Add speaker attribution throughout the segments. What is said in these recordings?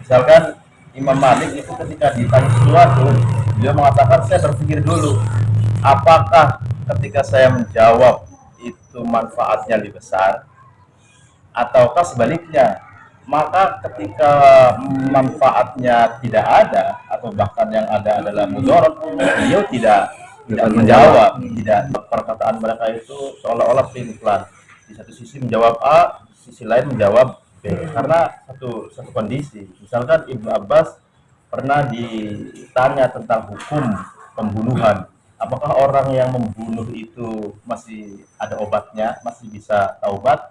Speaker 1: Misalkan Imam Malik itu ketika ditanya sesuatu, dia mengatakan saya berpikir dulu, apakah ketika saya menjawab itu manfaatnya lebih besar ataukah sebaliknya. Maka ketika manfaatnya tidak ada atau bahkan yang ada adalah mudarat, beliau tidak menjawab. Tidak, perkataan mereka itu seolah-olah pelin-pelan, di satu sisi menjawab A, sisi lain menjawab B, karena satu kondisi. Misalkan Ibnu Abbas pernah ditanya tentang hukum pembunuhan, apakah orang yang membunuh itu masih ada obatnya, masih bisa taubat.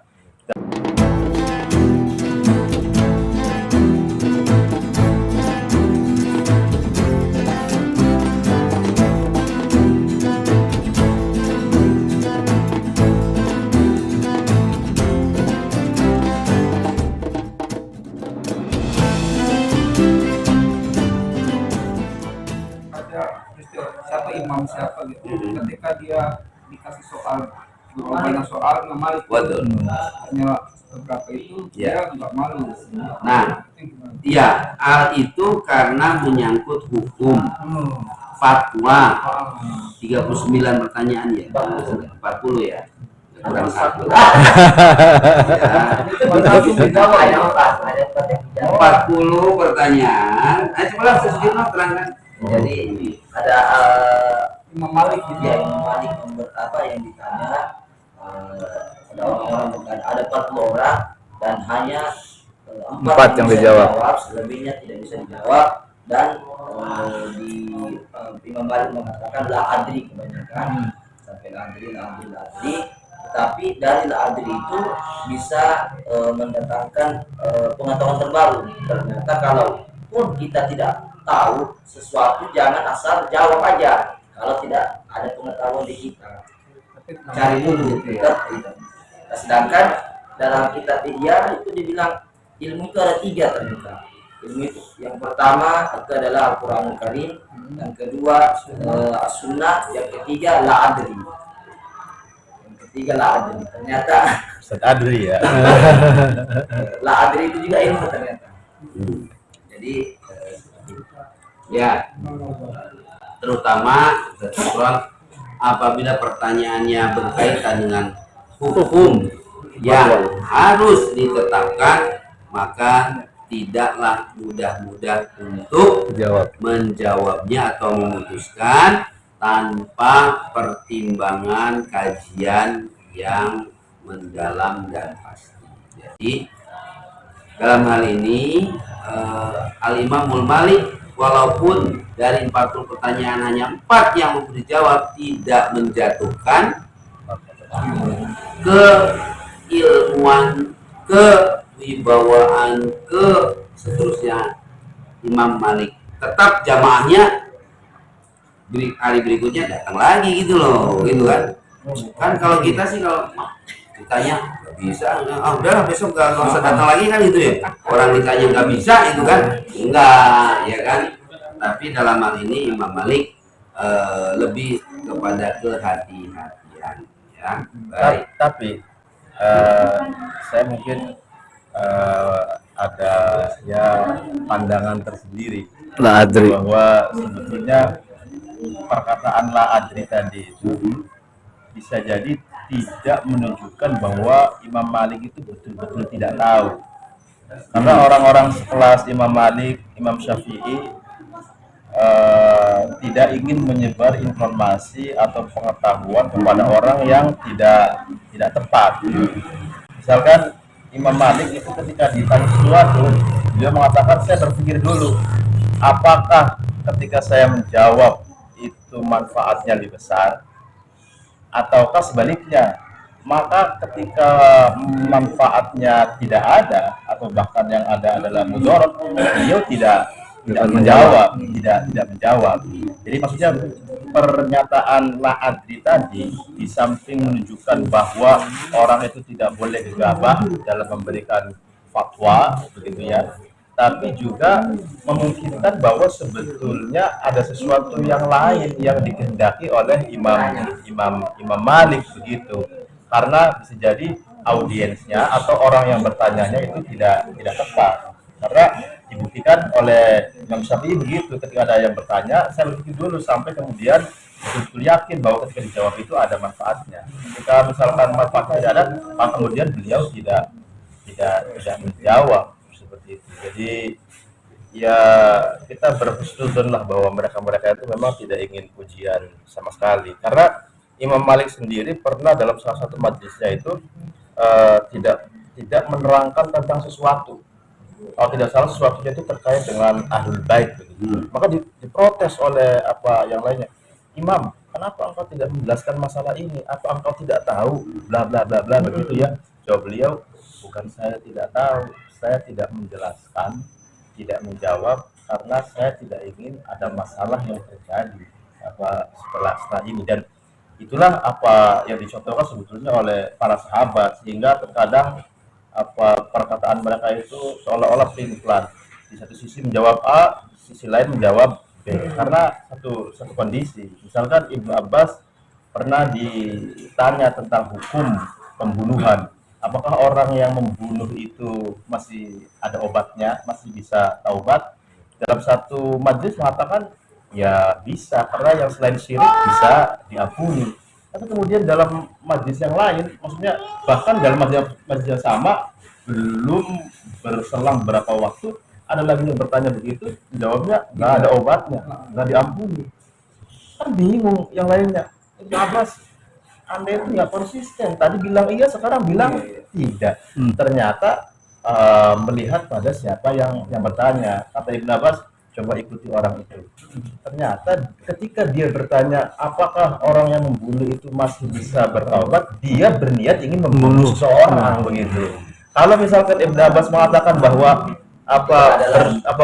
Speaker 2: Siapa imam siapa gitu, ketika dia dikasih soal banyak soal nggak malu,
Speaker 3: Waduh.
Speaker 2: hanya beberapa itu dia nggak malu.
Speaker 3: Nah, iya, hal itu karena menyangkut hukum fatwa. 39 pertanyaan ya, 40 ya, kurang satu. Ya. 40 pertanyaan. Coba sedikit terangkan.
Speaker 4: Jadi ada Imam Malik gitu ya, Imam Malik yang ditanya, ada orang-orang bertanya, ada 40 orang dan hanya 4 yang dijawab, selebihnya tidak bisa dijawab. Dan Imam Malik mengatakan la adri kebanyakan, sampai la adri. Tapi dari la adri itu bisa mendatangkan pengetahuan terbaru. Ternyata kalaupun kita tidak tahu sesuatu, jangan asal jawab aja kalau tidak ada pengetahuan di kita, cari dulu gitu ya. Sedangkan dalam kitab Ihya itu dibilang ilmu itu ada 3 ternyata. Ilmu itu yang pertama itu adalah Al-Quranul Karim, yang kedua As-Sunnah, yang ketiga la adri. Ternyata
Speaker 1: Ustaz Adri ya.
Speaker 4: la adri itu juga ilmu ternyata. Jadi
Speaker 3: Ya, terutama apabila pertanyaannya berkaitan dengan hukum yang harus ditetapkan, maka tidaklah mudah-mudah untuk menjawabnya atau memutuskan tanpa pertimbangan kajian yang mendalam dan pasti. Jadi dalam hal ini Al-Imamul Malik, walaupun dari 40 pertanyaan hanya 4 yang mau dijawab, tidak menjatuhkan keilmuan, kewibawaan, seterusnya Imam Malik. Tetap jamaahnya hari berikutnya datang lagi gitu loh, gitu kan. Kan kalau kita sih kalau ditanya nggak bisa, udahlah besok nggak usah datang lagi kan gitu ya. Orang ditanya nggak bisa itu kan, enggak ya kan. Tapi dalam hal ini Imam Malik lebih kepada kehati-hatian ya. Baik.
Speaker 1: Tapi saya mungkin ada ya pandangan tersendiri bahwa sebetulnya perkataan la adri tadi itu bisa jadi tidak menunjukkan bahwa Imam Malik itu betul-betul tidak tahu. Karena orang-orang sekelas Imam Malik, Imam Syafi'i tidak ingin menyebar informasi atau pengetahuan kepada orang yang tidak tepat. Misalkan Imam Malik itu ketika ditanya sesuatu, dia mengatakan saya berpikir dulu, apakah ketika saya menjawab itu manfaatnya lebih besar ataukah sebaliknya. Maka ketika manfaatnya tidak ada atau bahkan yang ada adalah mudarat, beliau tidak menjawab. Jadi maksudnya pernyataan la adri tadi di samping menunjukkan bahwa orang itu tidak boleh gegabah dalam memberikan fatwa begitu ya, tapi juga memungkinkan bahwa sebetulnya ada sesuatu yang lain yang dikehendaki oleh Imam Malik begitu. Karena bisa jadi audiensnya atau orang yang bertanyanya itu tidak tepat. Karena dibuktikan oleh Imam Syafi'i begitu, ketika ada yang bertanya, saya berpikir dulu sampai kemudian betul yakin bahwa ketika dijawab itu ada manfaatnya. Jika misalkan manfaatnya tidak ada, maka kemudian beliau tidak menjawab seperti itu. Jadi ya kita berhusnuzon lah bahwa mereka itu memang tidak ingin ujian sama sekali. Karena Imam Malik sendiri pernah dalam salah satu majelisnya itu tidak menerangkan tentang sesuatu. Kalau tidak salah sesuatunya itu terkait dengan ahlul bait begitu. Maka diprotes oleh apa yang lainnya. Imam, kenapa engkau tidak menjelaskan masalah ini? Apa engkau tidak tahu? Bla bla bla bla begitu ya. Jawab beliau, bukan saya tidak tahu, saya tidak menjelaskan, tidak menjawab karena saya tidak ingin ada masalah yang terjadi setelah ini. Dan itulah apa yang dicontohkan sebetulnya oleh para sahabat, sehingga terkadang apa perkataan mereka itu seolah-olah pelin-pelan, di satu sisi menjawab A, di sisi lain menjawab B, karena satu kondisi. Misalkan Ibnu Abbas pernah ditanya tentang hukum pembunuhan, apakah orang yang membunuh itu masih ada obatnya, masih bisa taubat? Dalam satu majelis mengatakan ya bisa, karena yang selain syirik bisa diampuni. Tapi kemudian dalam majelis yang lain, maksudnya bahkan dalam majelis yang sama, belum berselang berapa waktu, ada lagi yang bertanya begitu, jawabnya nggak ada obatnya, nggak diampuni. Kan bingung yang lainnya. Ibnu Abbas, Anda itu nggak konsisten. Tadi bilang iya, sekarang bilang tidak. Ternyata melihat pada siapa yang bertanya. Kata Ibnu Abbas, coba ikuti orang itu. Ternyata ketika dia bertanya apakah orang yang membunuh itu masih bisa bertaubat, dia berniat ingin membunuh seseorang begitu. Kalau misalkan Ibnu Abbas mengatakan bahwa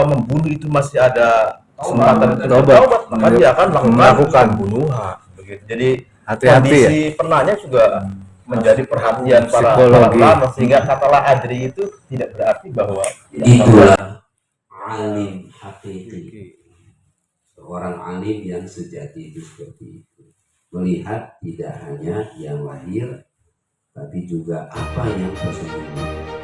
Speaker 1: membunuh itu masih ada kesempatan untuk bertaubat, maka dia akan melakukan pembunuhan begitu. Jadi
Speaker 5: Hati-hati
Speaker 1: kondisi penanya juga menjadi perhatian para ulama, sehingga katalah adri itu tidak berarti bahwa
Speaker 3: Itulah alim hakiki, seorang alim yang sejati itu seperti itu, melihat tidak hanya yang lahir tapi juga apa yang tersembunyi.